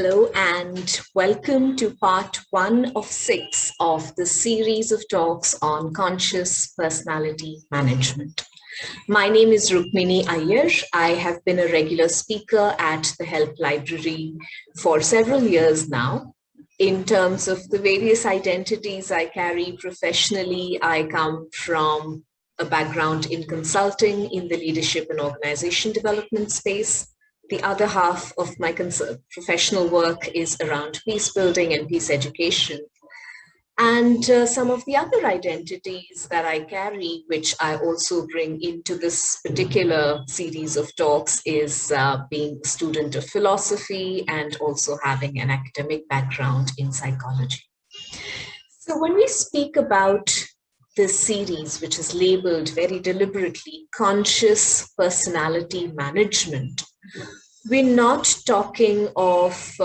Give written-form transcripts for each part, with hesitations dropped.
Hello and welcome to part 1 of 6 of the series of talks on conscious personality management. My name is Rukmini Iyer. I have been a regular speaker at the Help Library for several years now. In terms of the various identities I carry professionally, I come from a background in consulting in the leadership and organization development space. The other half of my professional work is around peace building and peace education. And some of the other identities that I carry, which I also bring into this particular series of talks, is being a student of philosophy and also having an academic background in psychology. So when we speak about this series, which is labeled very deliberately Conscious Personality Management, we're not talking of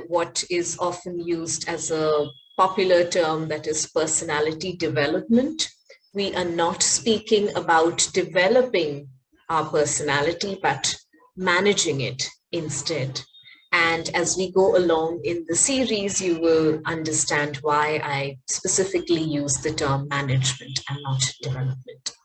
what is often used as a popular term, that is personality development. We are not speaking about developing our personality, but managing it instead. And as we go along in the series, you will understand why I specifically use the term management and not development.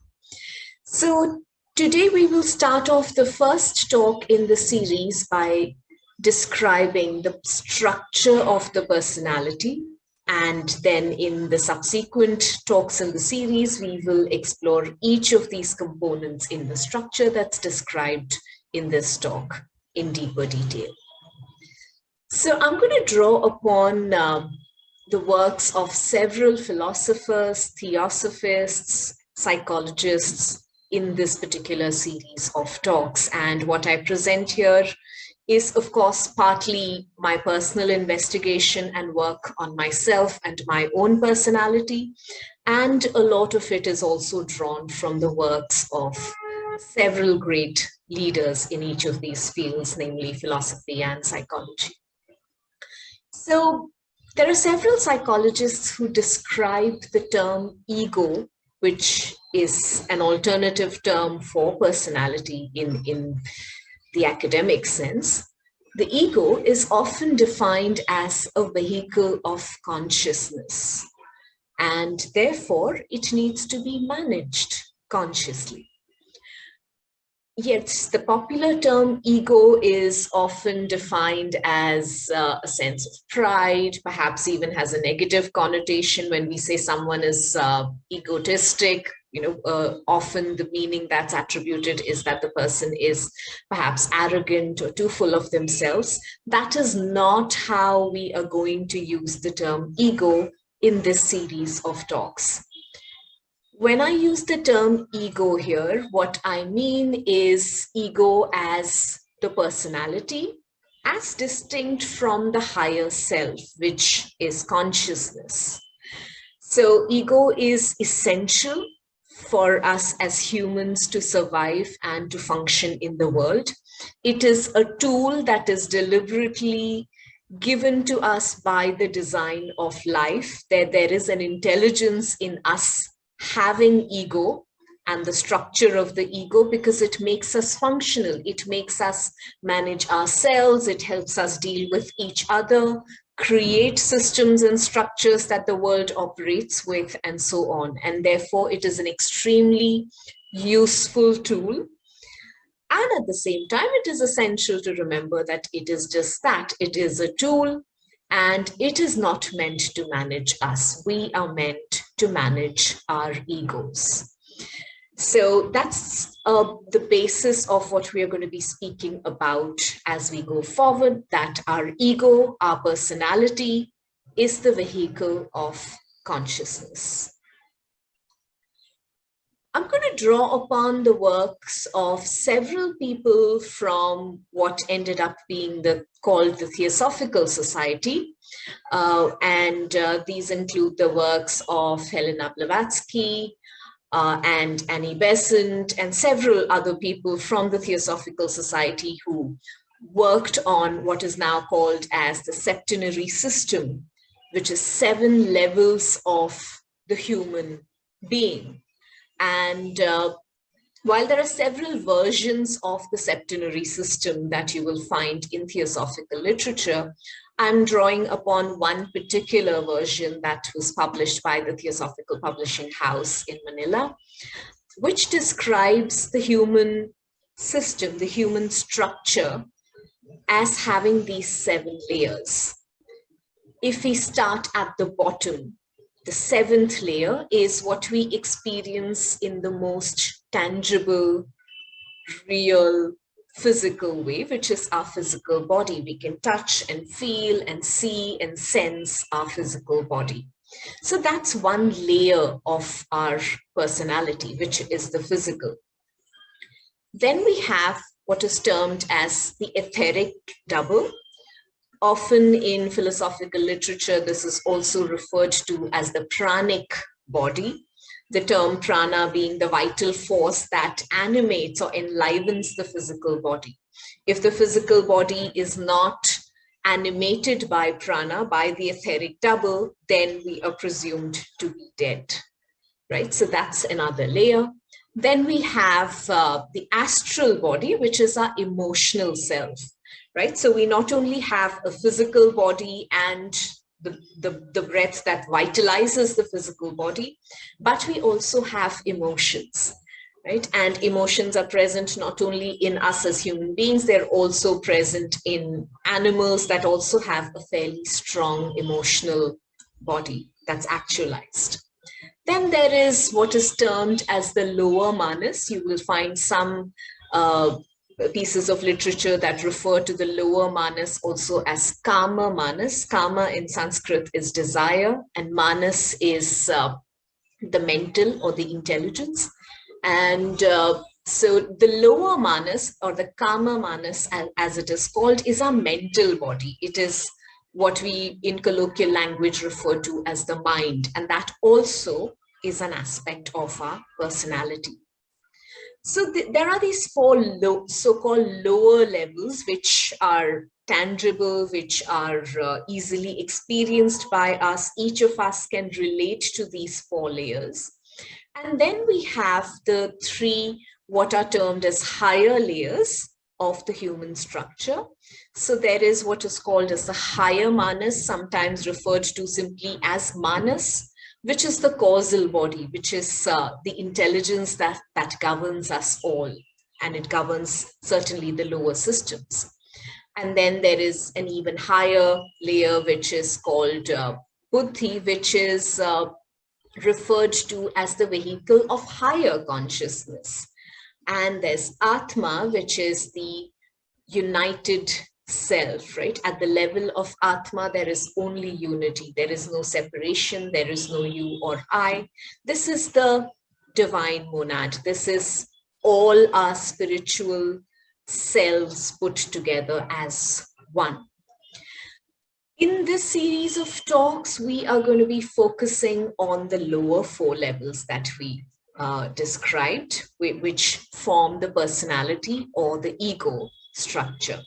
So today we will start off the first talk in the series by describing the structure of the personality. And then in the subsequent talks in the series, we will explore each of these components in the structure that's described in this talk in deeper detail. So I'm going to draw upon the works of several philosophers, theosophists, psychologists in this particular series of talks. And what I present here is, of course, partly my personal investigation and work on myself and my own personality. And a lot of it is also drawn from the works of several great leaders in each of these fields, namely philosophy and psychology. So there are several psychologists who describe the term ego, which is an alternative term for personality in the academic sense. The ego is often defined as a vehicle of consciousness, and therefore it needs to be managed consciously. Yet the popular term ego is often defined as a sense of pride, perhaps even has a negative connotation when we say someone is egotistic. Often the meaning that's attributed is that the person is perhaps arrogant or too full of themselves. That is not how we are going to use the term ego in this series of talks. When I use the term ego here, what I mean is ego as the personality, as distinct from the higher self, which is consciousness. So ego is essential for us as humans to survive and to function in the world. It is a tool that is deliberately given to us by the design of life. There is an intelligence in us having ego and the structure of the ego, because it makes us functional. It makes us manage ourselves. It helps us deal with each other, create systems and structures that the world operates with, and so on. And therefore, it is an extremely useful tool. And at the same time, it is essential to remember that it is just that. It is a tool, and it is not meant to manage us. We are meant to manage our egos. So that's the basis of what we are going to be speaking about as we go forward, that our ego, our personality, is the vehicle of consciousness. I'm going to draw upon the works of several people from what ended up being called the Theosophical Society. These include the works of Helena Blavatsky and Annie Besant and several other people from the Theosophical Society who worked on what is now called as the septenary system, which is 7 levels of the human being. And while there are several versions of the septenary system that you will find in theosophical literature, I'm drawing upon one particular version that was published by the Theosophical Publishing House in Manila, which describes the human system, the human structure, as having these 7 layers. If we start at the bottom, the 7th layer is what we experience in the most tangible, real, physical way, which is our physical body. We can touch and feel and see and sense our physical body. So that's one layer of our personality, which is the physical. Then we have what is termed as the etheric double. Often in philosophical literature, this is also referred to as the pranic body, the term prana being the vital force that animates or enlivens the physical body. If the physical body is not animated by prana, by the etheric double, then we are presumed to be dead, right? So that's another layer. Then we have the astral body, which is our emotional self, right? So we not only have a physical body and the breath that vitalizes the physical body, but we also have emotions, right? And emotions are present not only in us as human beings, they're also present in animals that also have a fairly strong emotional body that's actualized. Then there is what is termed as the lower manas. You will find some pieces of literature that refer to the lower manas also as kama manas. Kama in Sanskrit is desire, and manas is the mental or the intelligence. And so the lower manas, or the kama manas as it is called, is our mental body. It is what we in colloquial language refer to as the mind, and that also is an aspect of our personality. So there are these 4 so-called lower levels, which are tangible, which are easily experienced by us. Each of us can relate to these 4 layers. And then we have the 3 what are termed as higher layers of the human structure. So there is what is called as the higher manas, sometimes referred to simply as manas, which is the causal body, which is the intelligence that governs us all, and it governs certainly the lower systems. And then there is an even higher layer, which is called buddhi, which is referred to as the vehicle of higher consciousness. And there's Atma, which is the united self, right? At the level of Atma, there is only unity. There is no separation. There is no you or I. This is the divine monad. This is all our spiritual selves put together as one. In this series of talks, we are going to be focusing on the lower 4 levels that we described, which form the personality or the ego structure.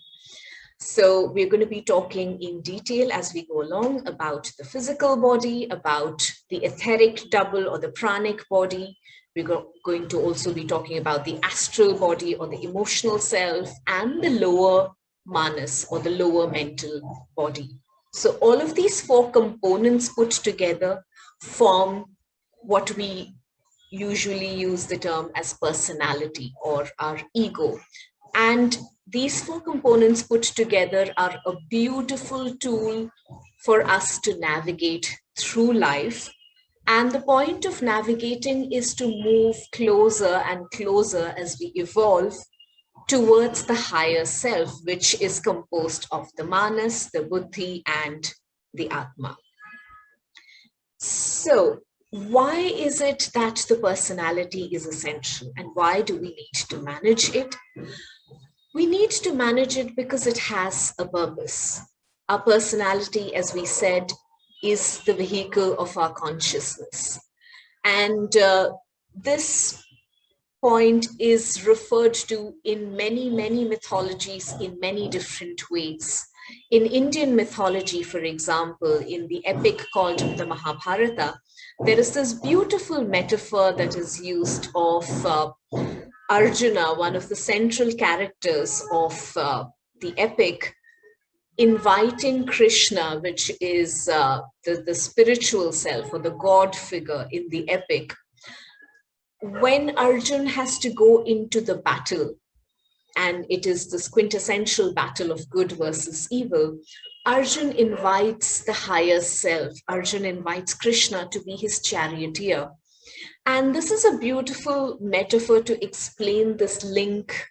So we're going to be talking in detail as we go along about the physical body, about the etheric double or the pranic body. We're going to also be talking about the astral body or the emotional self, and the lower manas or the lower mental body. So all of these 4 components put together form what we usually use the term as personality or our ego. And these 4 components put together are a beautiful tool for us to navigate through life. And the point of navigating is to move closer and closer as we evolve towards the higher self, which is composed of the manas, the buddhi, and the atma. So why is it that the personality is essential, and why do we need to manage it? We need to manage it because it has a purpose. Our personality, as we said, is the vehicle of our consciousness. And this point is referred to in many, many mythologies in many different ways. In Indian mythology, for example, in the epic called the Mahabharata, there is this beautiful metaphor that is used of Arjuna, one of the central characters of the epic, inviting Krishna, which is the spiritual self or the God figure in the epic, when Arjun has to go into the battle, and it is this quintessential battle of good versus evil, Arjun invites the higher self. Arjun invites Krishna to be his charioteer. And this is a beautiful metaphor to explain this link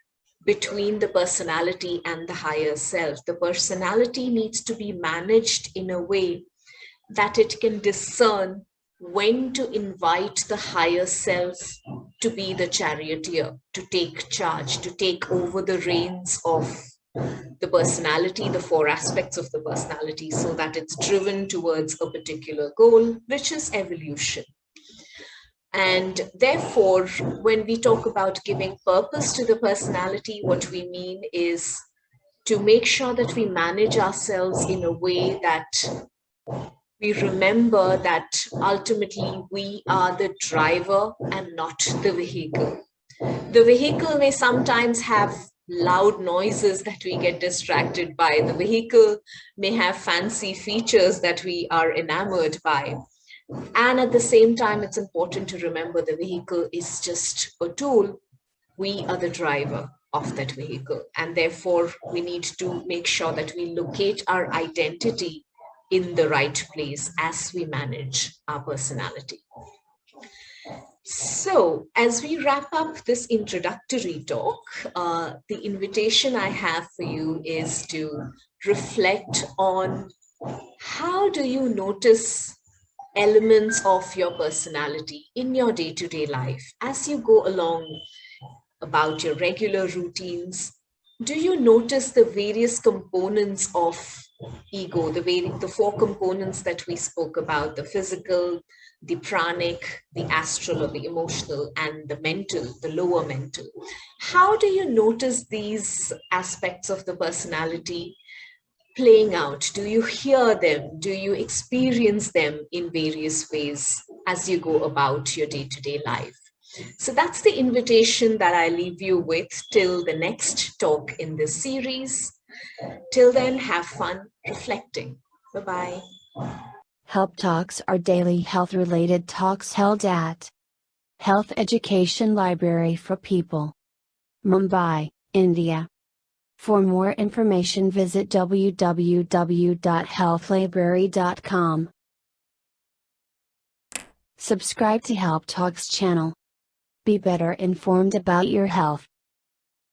between the personality and the higher self. The personality needs to be managed in a way that it can discern when to invite the higher self to be the charioteer, to take charge, to take over the reins of the personality, the four aspects of the personality, so that it's driven towards a particular goal, which is evolution. And therefore, when we talk about giving purpose to the personality, what we mean is to make sure that we manage ourselves in a way that we remember that ultimately we are the driver and not the vehicle. The vehicle may sometimes have loud noises that we get distracted by. The vehicle may have fancy features that we are enamored by. And at the same time, it's important to remember the vehicle is just a tool. We are the driver of that vehicle. And therefore, we need to make sure that we locate our identity in the right place as we manage our personality. So, as we wrap up this introductory talk, the invitation I have for you is to reflect on how do you notice elements of your personality in your day-to-day life as you go along about your regular routines. Do you notice the various components of ego, the four components that we spoke about, the physical, the pranic, the astral or the emotional, and the mental, the lower mental? How do you notice these aspects of the personality playing out? Do you hear them? Do you experience them in various ways as you go about your day-to-day life? So that's the invitation that I leave you with till the next talk in this series. Till then, have fun reflecting. Bye-bye. Help Talks are daily health-related talks held at Health Education Library for People, Mumbai, India. For more information visit www.healthlibrary.com. Subscribe to Help Talks channel. Be better informed about your health.